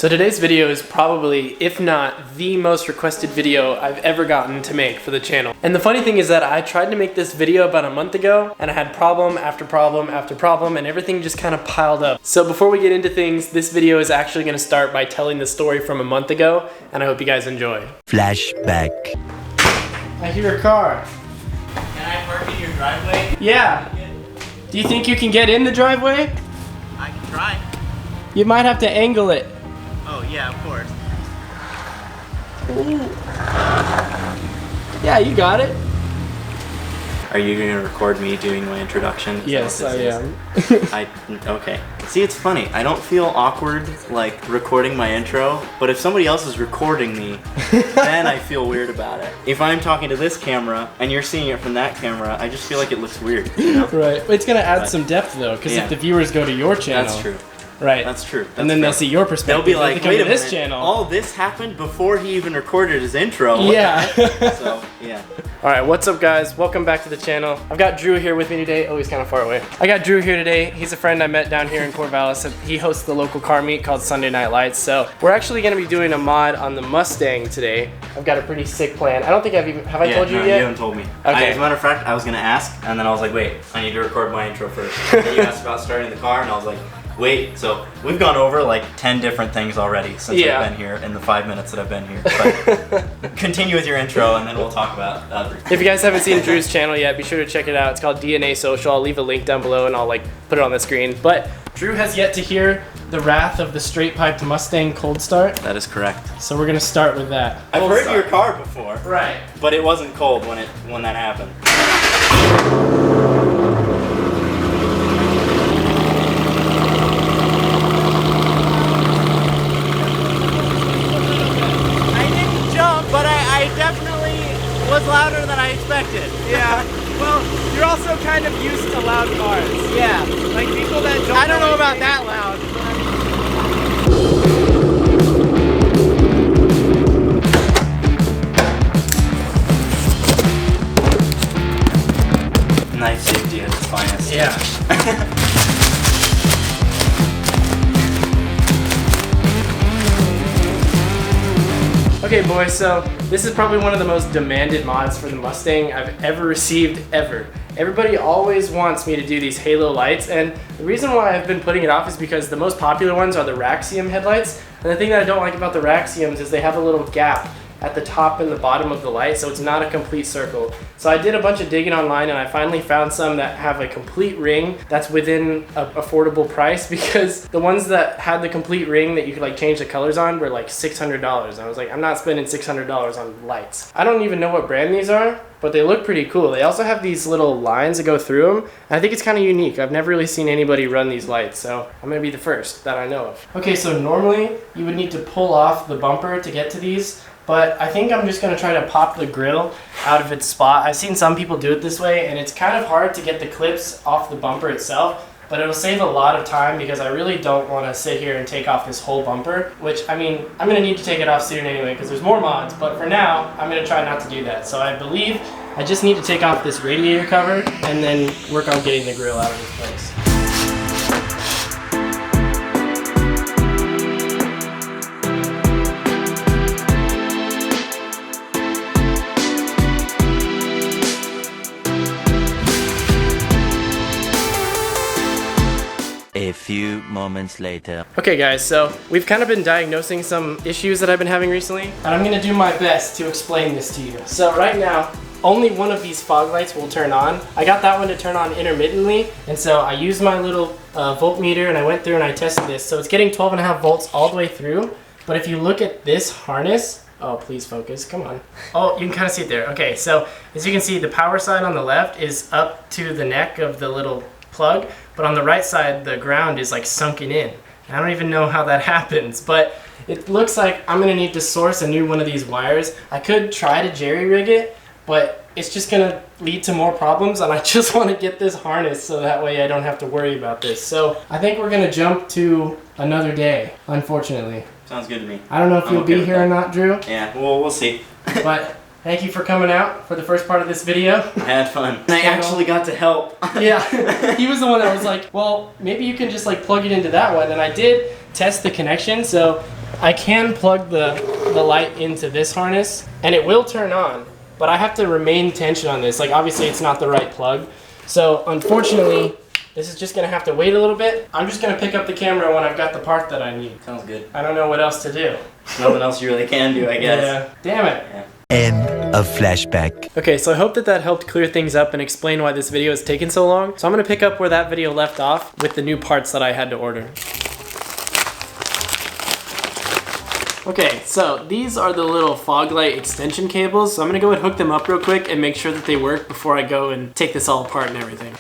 So today's video is probably, if not the most requested video I've ever gotten to make for the channel. And the funny thing is that I tried to make this video about a month ago and I had problem after problem after problem and everything just kind of piled up. So before we get into things, this video is actually going to start by telling the story from a month ago and I hope you guys enjoy. Flashback. I hear a car. Can I park in your driveway? Yeah. Do you think you can get in the driveway? I can try. You might have to angle it. Oh yeah, of course. Yeah, you got it. Are you going to record me doing my introduction? Yes, I am. Okay. See, it's funny. I don't feel awkward like recording my intro, but if somebody else is recording me, then I feel weird about it. If I'm talking to this camera and you're seeing it from that camera, I just feel like it looks weird, you know? Right. It's going to add some depth though, because Yeah. if the viewers go to your channel. That's true. Right. That's true. And then they'll see your perspective. They'll be like, wait a minute, this channel. all this happened before he even recorded his intro. What Yeah. the heck? So, yeah. Alright, what's up guys? Welcome back to the channel. I've got Drew here with me today. Oh, he's kind of far away. I got Drew here today. He's a friend I met down here in Corvallis. He hosts the local car meet called Sunday Night Lights. So we're actually going to be doing a mod on the Mustang today. I've got a pretty sick plan. I don't think have I told you no, yet? You haven't told me. Okay. As a matter of fact, I was going to ask, and then I was like, wait, I need to record my intro first. And then you asked about starting the car, and I was like, wait, so we've gone over like 10 different things already since I've been here in the 5 minutes that I've been here. But continue with your intro and then we'll talk about other. If you guys haven't seen Drew's channel yet, be sure to check it out. It's called DNA Social. I'll leave a link down below and I'll like put it on the screen. But Drew has yet to hear the wrath of the straight piped Mustang cold start. That is correct. So we're gonna start with that. I've heard your car before. Right. But it wasn't cold when that happened. But I definitely was louder than I expected. Yeah. Well, you're also kind of used to loud cars. Yeah. Like people that don't. I don't know about that loud. Knife safety at its finest. Yeah. Okay boys, so this is probably one of the most demanded mods for the Mustang I've ever received ever. Everybody always wants me to do these halo lights, and the reason why I've been putting it off is because the most popular ones are the Raxium headlights, and the thing that I don't like about the Raxiums is they have a little gap at the top and the bottom of the light, so it's not a complete circle. So I did a bunch of digging online and I finally found some that have a complete ring that's within an affordable price, because the ones that had the complete ring that you could like change the colors on were like $600. I was like, I'm not spending $600 on lights. I don't even know what brand these are, but they look pretty cool. They also have these little lines that go through them, and I think it's kind of unique. I've never really seen anybody run these lights, so I'm gonna be the first that I know of. Okay, so normally you would need to pull off the bumper to get to these, but I think I'm just gonna try to pop the grill out of its spot. I've seen some people do it this way, and it's kind of hard to get the clips off the bumper itself, but it'll save a lot of time because I really don't want to sit here and take off this whole bumper, which, I mean, I'm going to need to take it off soon anyway because there's more mods, but for now, I'm going to try not to do that. So I believe I just need to take off this radiator cover and then work on getting the grill out of this place. A few moments later. Okay guys, so we've kind of been diagnosing some issues that I've been having recently, and I'm going to do my best to explain this to you. So right now, only one of these fog lights will turn on. I got that one to turn on intermittently, and so I used my little voltmeter and I went through and I tested this. So it's getting 12.5 volts all the way through, but if you look at this harness, oh please focus, come on. Oh, you can kind of see it there. Okay, so as you can see, the power side on the left is up to the neck of the little plug, but on the right side the ground is like sunken in, and I don't even know how that happens, but it looks like I'm gonna need to source a new one of these wires. I could try to jerry rig it, but it's just gonna lead to more problems, and I just want to get this harness so that way I don't have to worry about this. So I think we're gonna jump to another day, unfortunately. Sounds good to me. I don't know if you'll be here or not, Drew. Yeah, well, we'll see. But thank you for coming out for the first part of this video. I had fun. And I actually got to help. Yeah, he was the one that was like, well, maybe you can just like plug it into that one. And I did test the connection. So I can plug the light into this harness and it will turn on, but I have to remain tension on this. Like obviously it's not the right plug. So unfortunately, this is just gonna have to wait a little bit. I'm just gonna pick up the camera when I've got the part that I need. Sounds good. I don't know what else to do. Nothing else you really can do, I guess. Yeah. Damn it. Yeah. End of flashback. Okay, so I hope that helped clear things up and explain why this video has taken so long. So I'm gonna pick up where that video left off with the new parts that I had to order. Okay, so these are the little fog light extension cables. So I'm gonna go and hook them up real quick and make sure that they work before I go and take this all apart and everything.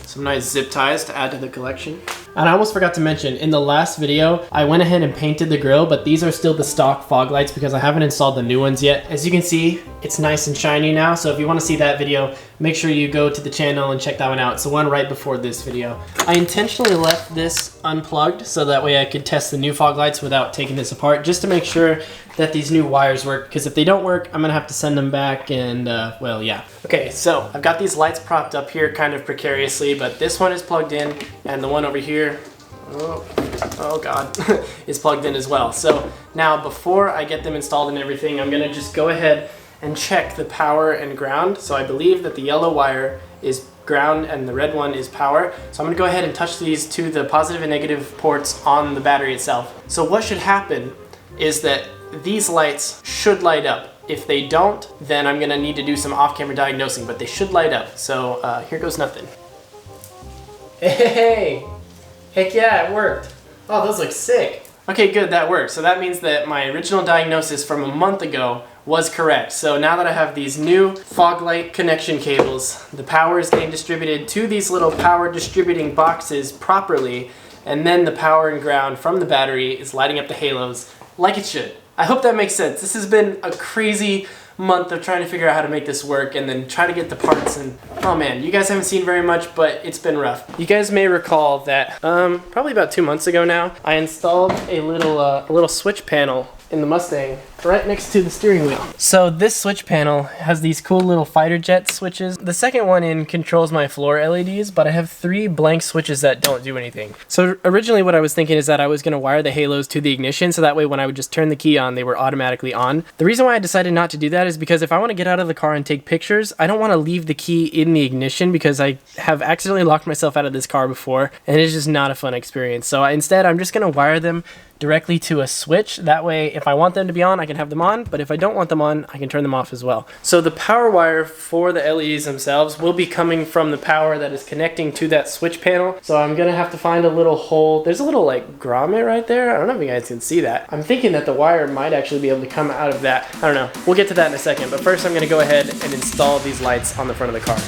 Some nice zip ties to add to the collection. And I almost forgot to mention, in the last video, I went ahead and painted the grill, but these are still the stock fog lights because I haven't installed the new ones yet. As you can see, it's nice and shiny now, so if you want to see that video, make sure you go to the channel and check that one out. It's the one right before this video. I intentionally left this unplugged so that way I could test the new fog lights without taking this apart, just to make sure that these new wires work, because if they don't work, I'm gonna have to send them back and, well, yeah. Okay, so I've got these lights propped up here kind of precariously, but this one is plugged in, and the one over here, oh God, is plugged in as well. So now before I get them installed and everything, I'm gonna just go ahead and check the power and ground. So I believe that the yellow wire is ground and the red one is power. So I'm gonna go ahead and touch these to the positive and negative ports on the battery itself. So what should happen is that these lights should light up. If they don't, then I'm gonna need to do some off-camera diagnosing, but they should light up. So here goes nothing. Hey! Heck yeah, it worked. Oh, those look sick. Okay, good, that worked. So that means that my original diagnosis from a month ago was correct. So now that I have these new fog light connection cables, the power is getting distributed to these little power distributing boxes properly, and then the power and ground from the battery is lighting up the halos like it should. I hope that makes sense. This has been a crazy month of trying to figure out how to make this work and then try to get the parts, and oh man, you guys haven't seen very much, but it's been rough. You guys may recall that probably about 2 months ago now, I installed a little switch panel in the Mustang right next to the steering wheel. So this switch panel has these cool little fighter jet switches. The second one in controls my floor LEDs, but I have 3 blank switches that don't do anything. So originally what I was thinking is that I was gonna wire the halos to the ignition so that way when I would just turn the key on, they were automatically on. The reason why I decided not to do that is because if I wanna get out of the car and take pictures, I don't wanna leave the key in the ignition because I have accidentally locked myself out of this car before and it's just not a fun experience. So instead, I'm just gonna wire them directly to a switch. That way, if I want them to be on, I can have them on, but if I don't want them on, I can turn them off as well. So the power wire for the LEDs themselves will be coming from the power that is connecting to that switch panel. So I'm gonna have to find a little hole. There's a little like grommet right there. I don't know if you guys can see that. I'm thinking that the wire might actually be able to come out of that. I don't know. We'll get to that in a second, but first I'm gonna go ahead and install these lights on the front of the car.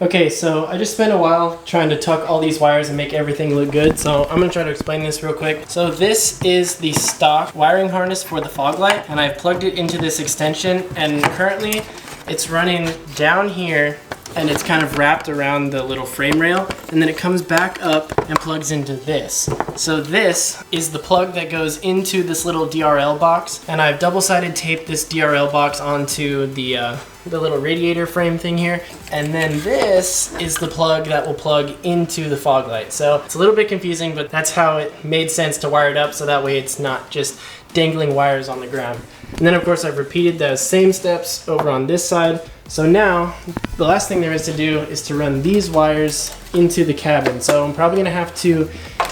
Okay, so I just spent a while trying to tuck all these wires and make everything look good, so I'm gonna try to explain this real quick. So this is the stock wiring harness for the fog light, and I've plugged it into this extension, and currently it's running down here, and it's kind of wrapped around the little frame rail, and then it comes back up and plugs into this. So this is the plug that goes into this little DRL box, and I've double-sided taped this DRL box onto the little radiator frame thing here, and then this is the plug that will plug into the fog light. So it's a little bit confusing, but that's how it made sense to wire it up, so that way it's not just dangling wires on the ground. And then of course I've repeated those same steps over on this side. So now the last thing there is to do is to run these wires into the cabin. So I'm probably gonna have to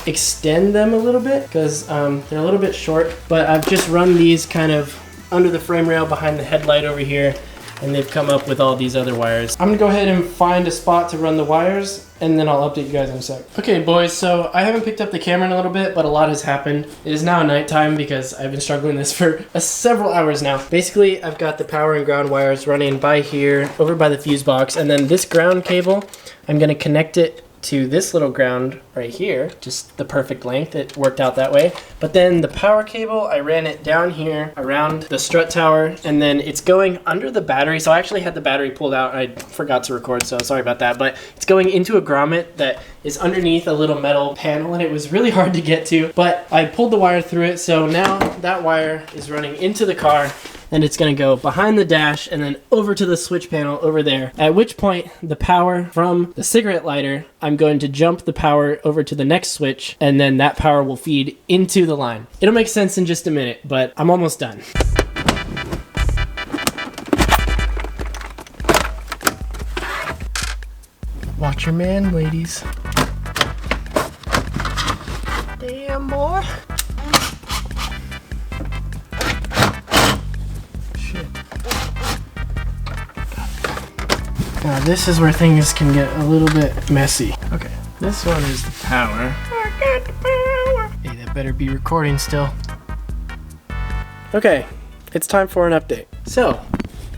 extend them a little bit because they're a little bit short, but I've just run these kind of under the frame rail behind the headlight over here. and they've come up with all these other wires. I'm gonna go ahead and find a spot to run the wires, and then I'll update you guys in a sec. Okay boys, so I haven't picked up the camera in a little bit, but a lot has happened. It is now nighttime because I've been struggling with this for several hours now. Basically, I've got the power and ground wires running by here, over by the fuse box, and then this ground cable, I'm gonna connect it to this little ground right here, just the perfect length. It worked out that way. But then the power cable, I ran it down here around the strut tower, and then it's going under the battery. So I actually had the battery pulled out. I forgot to record, so sorry about that. But it's going into a grommet that is underneath a little metal panel, and it was really hard to get to. But I pulled the wire through it, so now that wire is running into the car, and it's gonna go behind the dash and then over to the switch panel over there. At which point, the power from the cigarette lighter, I'm going to jump the power over to the next switch, and then that power will feed into the line. It'll make sense in just a minute, but I'm almost done. Watch your man, ladies. Damn, boy. Now this is where things can get a little bit messy. Okay, this one is the power. I got the power. Hey, that better be recording still. Okay, it's time for an update. So,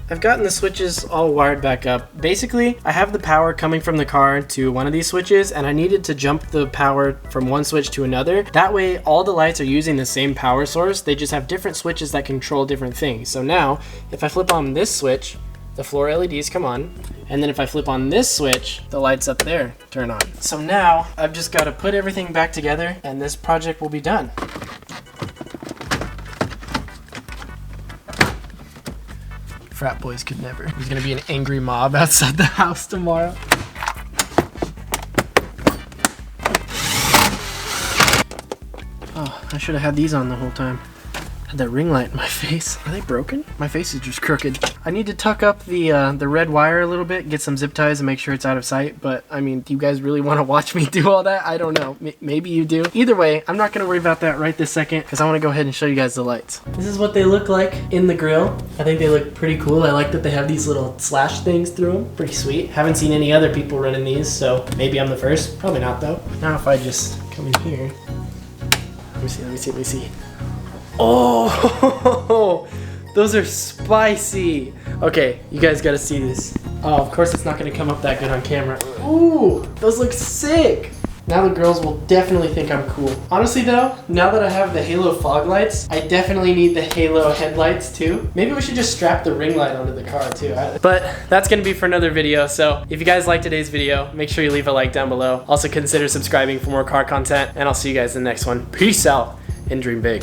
I've gotten the switches all wired back up. Basically, I have the power coming from the car to one of these switches, and I needed to jump the power from one switch to another. That way, all the lights are using the same power source. They just have different switches that control different things. So now, if I flip on this switch, the floor LEDs come on, and then if I flip on this switch, the lights up there turn on. So now, I've just got to put everything back together, and this project will be done. Frat boys could never. There's gonna be an angry mob outside the house tomorrow. Oh, I should have had these on the whole time. Had that ring light in my face. Are they broken? My face is just crooked. I need to tuck up the red wire a little bit, get some zip ties and make sure it's out of sight. But I mean, do you guys really want to watch me do all that? I don't know. Maybe you do. Either way, I'm not gonna worry about that right this second because I want to go ahead and show you guys the lights. This is what they look like in the grill. I think they look pretty cool. I like that they have these little slash things through them. Pretty sweet. Haven't seen any other people running these, so maybe I'm the first. Probably not though. Now if I just come in here. Let me see. Oh, those are spicy. Okay, you guys gotta see this. Oh, of course it's not gonna come up that good on camera. Ooh, those look sick. Now the girls will definitely think I'm cool. Honestly though, now that I have the halo fog lights, I definitely need the halo headlights too. Maybe we should just strap the ring light onto the car too. But that's gonna be for another video. So if you guys liked today's video, make sure you leave a like down below. Also consider subscribing for more car content, and I'll see you guys in the next one. Peace out and dream big.